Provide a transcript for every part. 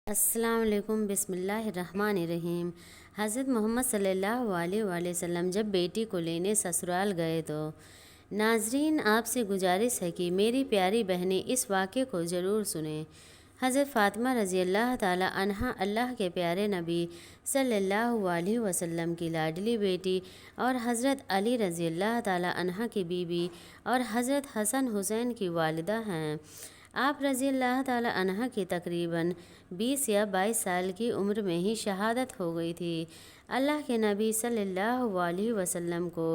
السلام علیکم، بسم اللہ الرحمن الرحیم۔ حضرت محمد صلی اللہ علیہ وآلہ وسلم جب بیٹی کو لینے سسرال گئے تو ناظرین آپ سے گزارش ہے کہ میری پیاری بہنیں اس واقعے کو ضرور سنیں۔ حضرت فاطمہ رضی اللہ تعالی عنہا اللہ کے پیارے نبی صلی اللہ علیہ وسلم کی لاڈلی بیٹی اور حضرت علی رضی اللہ تعالی عنہ کی بیوی اور حضرت حسن حسین کی والدہ ہیں۔ آپ رضی اللہ تعالی عنہ کی تقریباً 20 یا 22 سال کی عمر میں ہی شہادت ہو گئی تھی۔ اللہ کے نبی صلی اللہ علیہ وسلم کو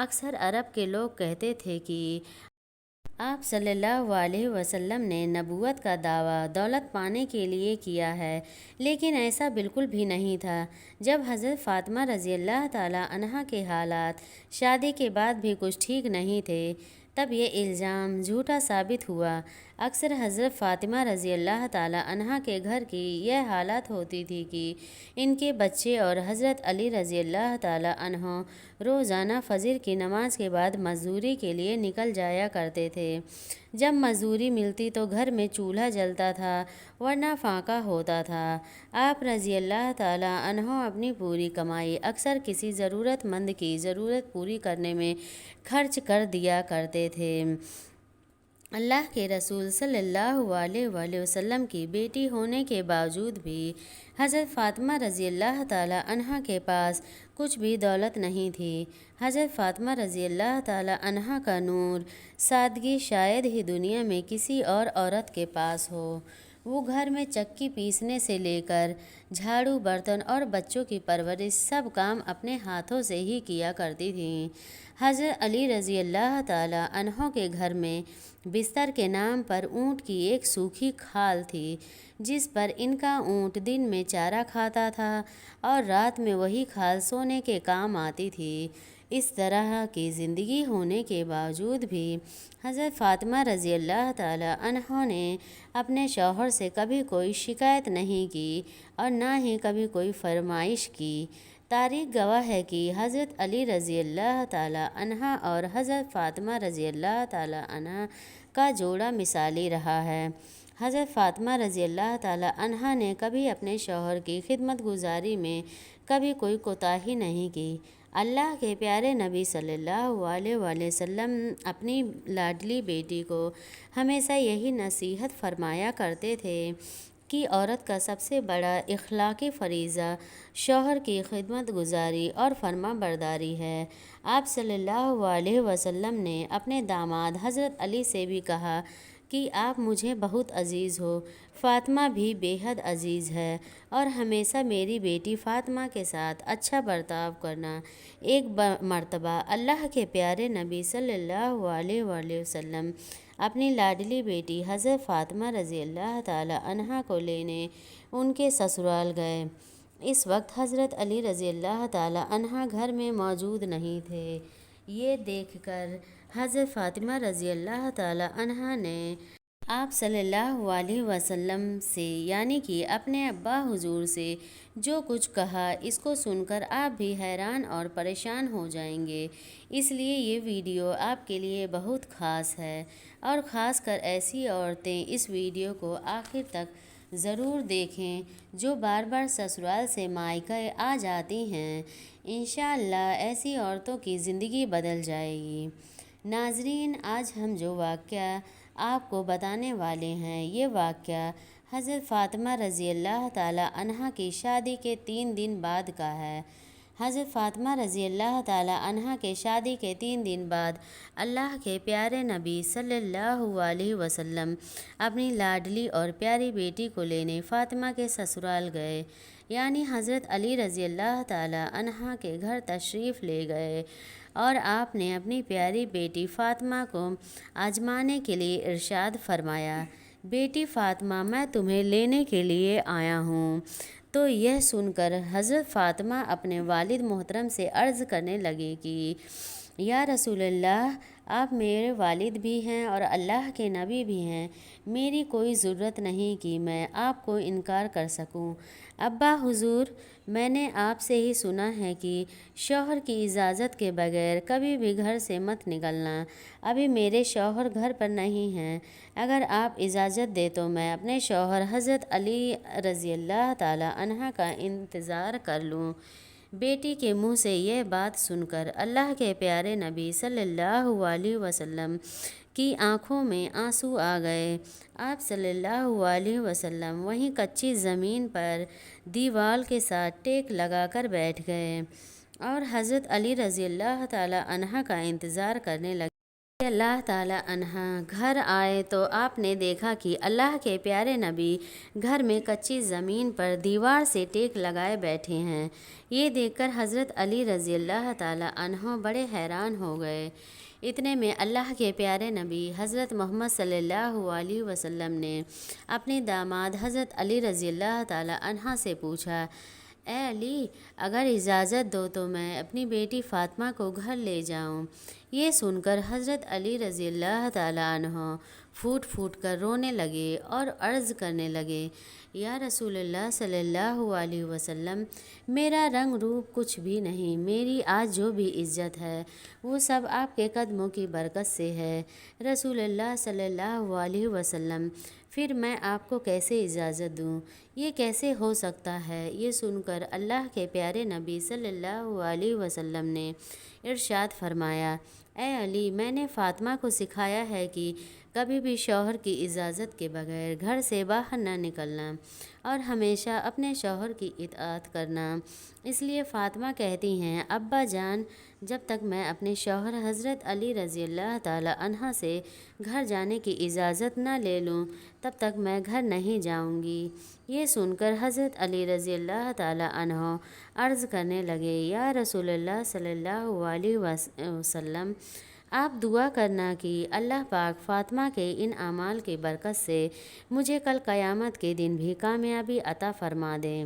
اکثر عرب کے لوگ کہتے تھے کہ آپ صلی اللہ علیہ وسلم نے نبوت کا دعویٰ دولت پانے کے لیے کیا ہے، لیکن ایسا بالکل بھی نہیں تھا۔ جب حضرت فاطمہ رضی اللہ تعالی عنہا کے حالات شادی کے بعد بھی کچھ ٹھیک نہیں تھے، تب یہ الزام جھوٹا ثابت ہوا۔ اکثر حضرت فاطمہ رضی اللہ تعالی عنہا کے گھر کی یہ حالت ہوتی تھی کہ ان کے بچے اور حضرت علی رضی اللہ تعالی عنہ روزانہ فجر کی نماز کے بعد مزدوری کے لیے نکل جایا کرتے تھے۔ جب مزدوری ملتی تو گھر میں چولہا جلتا تھا ورنہ فاقہ ہوتا تھا۔ آپ رضی اللہ تعالی عنہ اپنی پوری کمائی اکثر کسی ضرورت مند کی ضرورت پوری کرنے میں خرچ کر دیا کرتے تھے۔ اللہ کے رسول صلی اللہ علیہ وآلہ وسلم کی بیٹی ہونے کے باوجود بھی حضرت فاطمہ رضی اللہ تعالی عنہا کے پاس کچھ بھی دولت نہیں تھی۔ حضرت فاطمہ رضی اللہ تعالی عنہا کا نور، سادگی شاید ہی دنیا میں کسی اور عورت کے پاس ہو۔ وہ گھر میں چکی پیسنے سے لے کر جھاڑو برتن اور بچوں کی پرورش سب کام اپنے ہاتھوں سے ہی کیا کرتی تھیں۔ حضرت علی رضی اللہ تعالی عنہ کے گھر میں بستر کے نام پر اونٹ کی ایک سوکھی کھال تھی، جس پر ان کا اونٹ دن میں چارہ کھاتا تھا اور رات میں وہی کھال سونے کے کام آتی تھی۔ اس طرح کی زندگی ہونے کے باوجود بھی حضرت فاطمہ رضی اللہ تعالی عنہ نے اپنے شوہر سے کبھی کوئی شکایت نہیں کی اور نہ ہی کبھی کوئی فرمائش کی۔ تاریخ گواہ ہے کہ حضرت علی رضی اللہ تعالی عنہ اور حضرت فاطمہ رضی اللہ تعالی عنہ کا جوڑا مثالی رہا ہے۔ حضرت فاطمہ رضی اللہ تعالی عنہ نے کبھی اپنے شوہر کی خدمت گزاری میں کبھی کوئی کوتاہی نہیں کی۔ اللہ کے پیارے نبی صلی اللہ علیہ وآلہ وسلم اپنی لاڈلی بیٹی کو ہمیشہ یہی نصیحت فرمایا کرتے تھے کہ عورت کا سب سے بڑا اخلاقی فریضہ شوہر کی خدمت گزاری اور فرما برداری ہے۔ آپ صلی اللہ علیہ وسلم نے اپنے داماد حضرت علی سے بھی کہا کہ آپ مجھے بہت عزیز ہو، فاطمہ بھی بے حد عزیز ہے اور ہمیشہ میری بیٹی فاطمہ کے ساتھ اچھا برتاؤ کرنا۔ ایک مرتبہ اللہ کے پیارے نبی صلی اللہ علیہ وآلہ وسلم اپنی لاڈلی بیٹی حضرت فاطمہ رضی اللہ تعالی عنہا کو لینے ان کے سسرال گئے۔ اس وقت حضرت علی رضی اللہ تعالی عنہ گھر میں موجود نہیں تھے۔ یہ دیکھ کر حضرت فاطمہ رضی اللہ تعالی عنہ نے آپ صلی اللہ علیہ وسلم سے یعنی کہ اپنے ابا حضور سے جو کچھ کہا، اس کو سن کر آپ بھی حیران اور پریشان ہو جائیں گے، اس لیے یہ ویڈیو آپ کے لیے بہت خاص ہے اور خاص کر ایسی عورتیں اس ویڈیو کو آخر تک ضرور دیکھیں جو بار بار سسرال سے مائکے آ جاتی ہیں۔ انشاءاللہ ایسی عورتوں کی زندگی بدل جائے گی۔ ناظرین، آج ہم جو واقعہ آپ کو بتانے والے ہیں، یہ واقعہ حضرت فاطمہ رضی اللہ تعالی عنہا کی شادی کے 3 دن بعد کا ہے۔ حضرت فاطمہ رضی اللہ تعالی عنہا کے شادی کے 3 دن بعد اللہ کے پیارے نبی صلی اللہ علیہ وسلم اپنی لاڈلی اور پیاری بیٹی کو لینے فاطمہ کے سسرال گئے، یعنی حضرت علی رضی اللہ تعالی عنہا کے گھر تشریف لے گئے اور آپ نے اپنی پیاری بیٹی فاطمہ کو آزمانے کے لیے ارشاد فرمایا، بیٹی فاطمہ، میں تمہیں لینے کے لیے آیا ہوں۔ تو یہ سن کر حضرت فاطمہ اپنے والد محترم سے عرض کرنے لگے کہ یا رسول اللہ، آپ میرے والد بھی ہیں اور اللہ کے نبی بھی ہیں، میری کوئی ضرورت نہیں کہ میں آپ کو انکار کر سکوں۔ ابا حضور، میں نے آپ سے ہی سنا ہے کہ شوہر کی اجازت کے بغیر کبھی بھی گھر سے مت نکلنا۔ ابھی میرے شوہر گھر پر نہیں ہیں، اگر آپ اجازت دیں تو میں اپنے شوہر حضرت علی رضی اللہ تعالی عنہ کا انتظار کر لوں۔ بیٹی کے منہ سے یہ بات سن کر اللہ کے پیارے نبی صلی اللہ علیہ وسلم کی آنکھوں میں آنسو آ گئے۔ آپ صلی اللہ علیہ وسلم وہیں کچی زمین پر دیوال کے ساتھ ٹیک لگا کر بیٹھ گئے اور حضرت علی رضی اللہ تعالی عنہ کا انتظار کرنے لگے۔ اللہ تعالی عنہ گھر آئے تو آپ نے دیکھا کہ اللہ کے پیارے نبی گھر میں کچی زمین پر دیوار سے ٹیک لگائے بیٹھے ہیں۔ یہ دیکھ کر حضرت علی رضی اللہ تعالی عنہ بڑے حیران ہو گئے۔ اتنے میں اللہ کے پیارے نبی حضرت محمد صلی اللہ علیہ وسلم نے اپنے داماد حضرت علی رضی اللہ تعالی عنہ سے پوچھا، اے علی، اگر اجازت دو تو میں اپنی بیٹی فاطمہ کو گھر لے جاؤں۔ یہ سن کر حضرت علی رضی اللہ تعالی عنہ پھوٹ پھوٹ کر رونے لگے اور عرض کرنے لگے، یا رسول اللہ صلی اللہ علیہ وسلم، میرا رنگ روپ کچھ بھی نہیں، میری آج جو بھی عزت ہے وہ سب آپ کے قدموں کی برکت سے ہے۔ رسول اللہ صلی اللہ علیہ وسلم، پھر میں آپ کو کیسے اجازت دوں؟ یہ کیسے ہو سکتا ہے؟ یہ سن کر اللہ کے پیارے نبی صلی اللہ علیہ وسلم نے ارشاد فرمایا، اے علی، میں نے فاطمہ کو سکھایا ہے کہ کبھی بھی شوہر کی اجازت کے بغیر گھر سے باہر نہ نکلنا اور ہمیشہ اپنے شوہر کی اطاعت کرنا۔ اس لیے فاطمہ کہتی ہیں، ابا جان، جب تک میں اپنے شوہر حضرت علی رضی اللہ تعالی عنہ سے گھر جانے کی اجازت نہ لے لوں تب تک میں گھر نہیں جاؤں گی۔ یہ سن کر حضرت علی رضی اللہ تعالی عنہ عرض کرنے لگے، یا رسول اللہ صلی اللہ علیہ وسلم، آپ دعا کرنا کہ اللہ پاک فاطمہ کے ان اعمال کی برکت سے مجھے کل قیامت کے دن بھی کامیابی عطا فرما دیں۔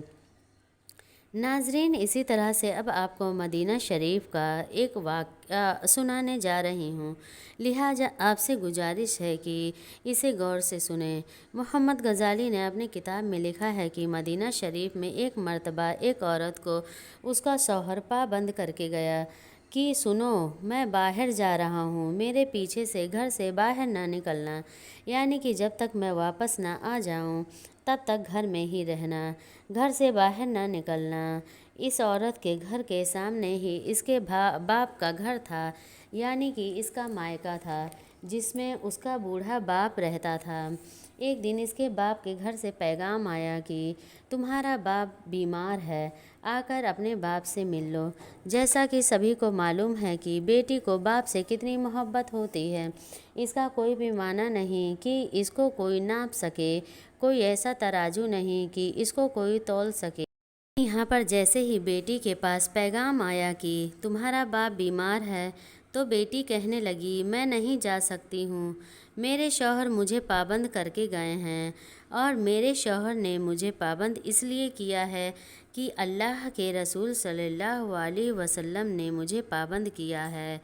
ناظرین، اسی طرح سے اب آپ کو مدینہ شریف کا ایک واقعہ سنانے جا رہی ہوں، لہٰذا آپ سے گزارش ہے کہ اسے غور سے سنیں۔ محمد غزالی نے اپنی کتاب میں لکھا ہے کہ مدینہ شریف میں ایک مرتبہ ایک عورت کو اس کا شوہر پابند کر کے گیا کہ سنو، میں باہر جا رہا ہوں، میرے پیچھے سے گھر سے باہر نہ نکلنا، یعنی کہ جب تک میں واپس نہ آ جاؤں تب تک گھر میں ہی رہنا، گھر سے باہر نہ نکلنا۔ اس عورت کے گھر کے سامنے ہی اس کے باپ کا گھر تھا، یعنی کہ اس کا مائکہ تھا، جس میں اس کا بوڑھا باپ رہتا تھا۔ ایک دن اس کے باپ کے گھر سے پیغام آیا کہ تمہارا باپ بیمار ہے، آ کر اپنے باپ سے مل لو۔ جیسا کہ سبھی کو معلوم ہے کہ بیٹی کو باپ سے کتنی محبت ہوتی ہے، اس کا کوئی بھی معنی نہیں کہ اس کو کوئی ناپ سکے، کوئی ایسا ترازو نہیں کہ اس کو کوئی تول سکے۔ یہاں پر جیسے ہی بیٹی کے پاس پیغام آیا کہ تمہارا باپ بیمار ہے تو بیٹی کہنے لگی، میں نہیں جا سکتی ہوں، میرے شوہر مجھے پابند کر کے گئے ہیں، اور میرے شوہر نے مجھے پابند اس لیے کیا ہے کہ اللہ کے رسول صلی اللہ علیہ وسلم نے مجھے پابند کیا ہے۔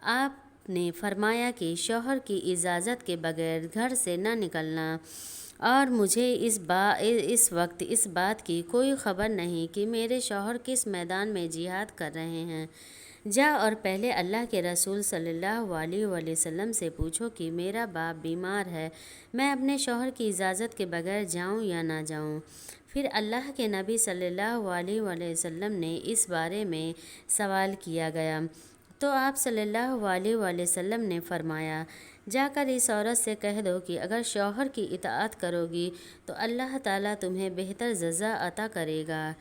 آپ نے فرمایا کہ شوہر کی اجازت کے بغیر گھر سے نہ نکلنا، اور مجھے اس وقت اس بات کی کوئی خبر نہیں کہ میرے شوہر کس میدان میں جہاد کر رہے ہیں۔ جا اور پہلے اللہ کے رسول صلی اللہ علیہ وسلم سے پوچھو کہ میرا باپ بیمار ہے، میں اپنے شوہر کی اجازت کے بغیر جاؤں یا نہ جاؤں۔ پھر اللہ کے نبی صلی اللہ علیہ وسلم نے اس بارے میں سوال کیا گیا تو آپ صلی اللہ علیہ وسلم نے فرمایا، جا کر اس عورت سے کہہ دو کہ اگر شوہر کی اطاعت کرو گی تو اللہ تعالیٰ تمہیں بہتر جزا عطا کرے گا۔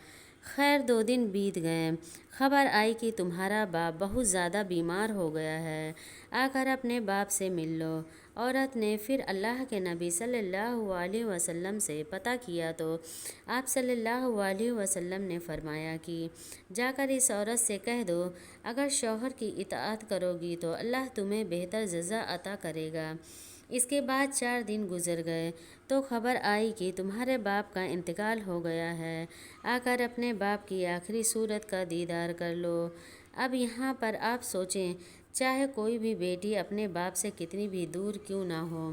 خیر 2 دن بیت گئے، خبر آئی کہ تمہارا باپ بہت زیادہ بیمار ہو گیا ہے، آ کر اپنے باپ سے مل لو۔ عورت نے پھر اللہ کے نبی صلی اللہ علیہ وسلم سے پتہ کیا تو آپ صلی اللہ علیہ وسلم نے فرمایا کہ جا کر اس عورت سے کہہ دو، اگر شوہر کی اطاعت کرو گی تو اللہ تمہیں بہتر جزا عطا کرے گا۔ اس کے بعد 4 دن گزر گئے تو خبر آئی کہ تمہارے باپ کا انتقال ہو گیا ہے، آ کر اپنے باپ کی آخری صورت کا دیدار کر لو۔ اب یہاں پر آپ سوچیں، چاہے کوئی بھی بیٹی اپنے باپ سے کتنی بھی دور کیوں نہ ہو،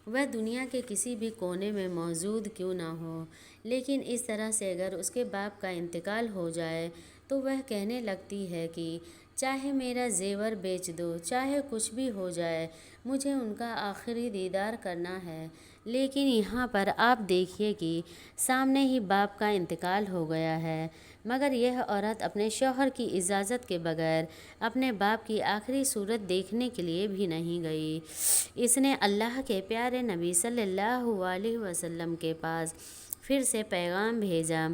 وہ دنیا کے کسی بھی کونے میں موجود کیوں نہ ہو، لیکن اس طرح سے اگر اس کے باپ کا انتقال ہو جائے تو وہ کہنے لگتی ہے کہ چاہے میرا زیور بیچ دو، چاہے کچھ بھی ہو جائے، مجھے ان کا آخری دیدار کرنا ہے۔ لیکن یہاں پر آپ دیکھیے کہ سامنے ہی باپ کا انتقال ہو گیا ہے، مگر یہ عورت اپنے شوہر کی اجازت کے بغیر اپنے باپ کی آخری صورت دیکھنے کے لیے بھی نہیں گئی۔ اس نے اللہ کے پیارے نبی صلی اللہ علیہ وسلم کے پاس پھر سے پیغام بھیجا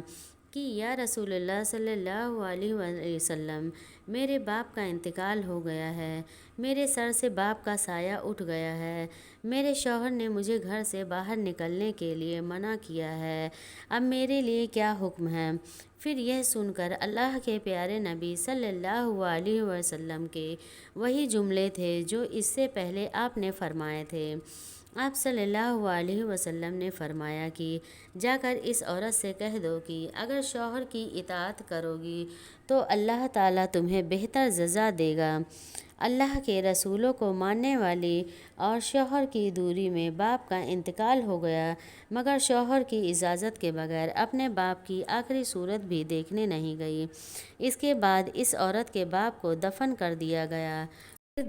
کہ یا رسول اللہ صلی اللہ علیہ وسلم، میرے باپ کا انتقال ہو گیا ہے، میرے سر سے باپ کا سایہ اٹھ گیا ہے، میرے شوہر نے مجھے گھر سے باہر نکلنے کے لیے منع کیا ہے، اب میرے لیے کیا حکم ہے؟ پھر یہ سن کر اللہ کے پیارے نبی صلی اللہ علیہ وسلم کے وہی جملے تھے جو اس سے پہلے آپ نے فرمائے تھے۔ آپ صلی اللہ علیہ وسلم نے فرمایا کہ جا کر اس عورت سے کہہ دو کہ اگر شوہر کی اطاعت کرو گی تو اللہ تعالیٰ تمہیں بہتر جزا دے گا۔ اللہ کے رسولوں کو ماننے والی اور شوہر کی دوری میں باپ کا انتقال ہو گیا، مگر شوہر کی اجازت کے بغیر اپنے باپ کی آخری صورت بھی دیکھنے نہیں گئی۔ اس کے بعد اس عورت کے باپ کو دفن کر دیا گیا۔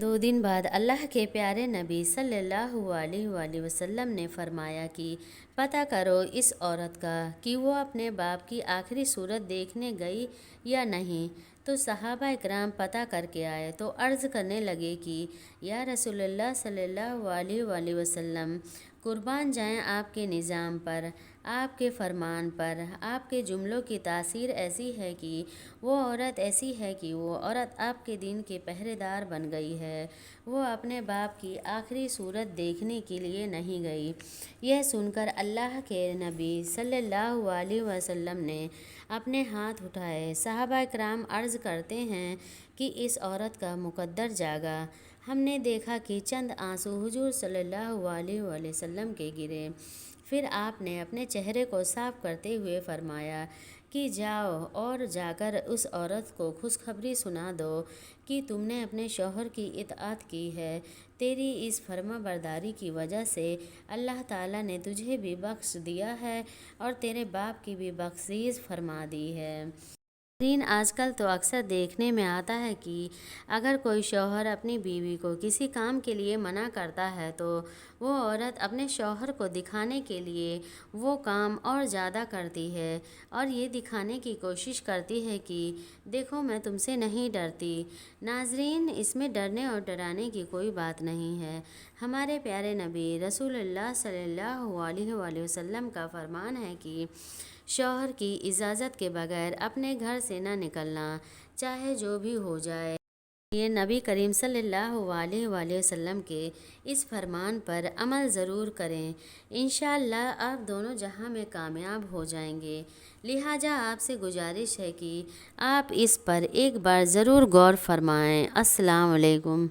2 دن بعد اللہ کے پیارے نبی صلی اللہ علیہ وسلم نے فرمایا کہ پتہ کرو اس عورت کا کہ وہ اپنے باپ کی آخری صورت دیکھنے گئی یا نہیں۔ تو صحابہ اکرام پتہ کر کے آئے تو عرض کرنے لگے کہ یا رسول اللہ صلی اللہ علیہ وسلم، قربان جائیں آپ کے نظام پر، آپ کے فرمان پر، آپ کے جملوں کی تاثیر ایسی ہے کہ وہ عورت آپ کے دین کی پہرے دار بن گئی ہے، وہ اپنے باپ کی آخری صورت دیکھنے کے لیے نہیں گئی۔ یہ سن کر اللہ کے نبی صلی اللہ علیہ وسلم نے اپنے ہاتھ اٹھائے۔ صحابہ کرام عرض کرتے ہیں کہ اس عورت کا مقدر جاگا، ہم نے دیکھا کہ چند آنسو حضور صلی اللہ علیہ وسلم کے گرے۔ پھر آپ نے اپنے چہرے کو صاف کرتے ہوئے فرمایا کہ جاؤ اور جا کر اس عورت کو خوشخبری سنا دو کہ تم نے اپنے شوہر کی اطاعت کی ہے، تیری اس فرما برداری کی وجہ سے اللہ تعالیٰ نے تجھے بھی بخش دیا ہے اور تیرے باپ کی بھی بخشش فرما دی ہے۔ آج کل تو اکثر دیکھنے میں آتا ہے کہ اگر کوئی شوہر اپنی بیوی کو کسی کام کے لیے منع کرتا ہے تو وہ عورت اپنے شوہر کو دکھانے کے لیے وہ کام اور زیادہ کرتی ہے اور یہ دکھانے کی کوشش کرتی ہے کہ دیکھو میں تم سے نہیں ڈرتی۔ ناظرین، اس میں ڈرنے اور ڈرانے کی کوئی بات نہیں ہے۔ ہمارے پیارے نبی رسول اللہ صلی اللہ علیہ وسلم کا فرمان ہے کہ شوہر کی اجازت کے بغیر اپنے گھر سے نہ نکلنا، چاہے جو بھی ہو جائے۔ یہ نبی کریم صلی اللہ علیہ وسلم کے اس فرمان پر عمل ضرور کریں، انشاءاللہ آپ دونوں جہاں میں کامیاب ہو جائیں گے۔ لہٰذا آپ سے گزارش ہے کہ آپ اس پر ایک بار ضرور غور فرمائیں۔ السلام علیکم۔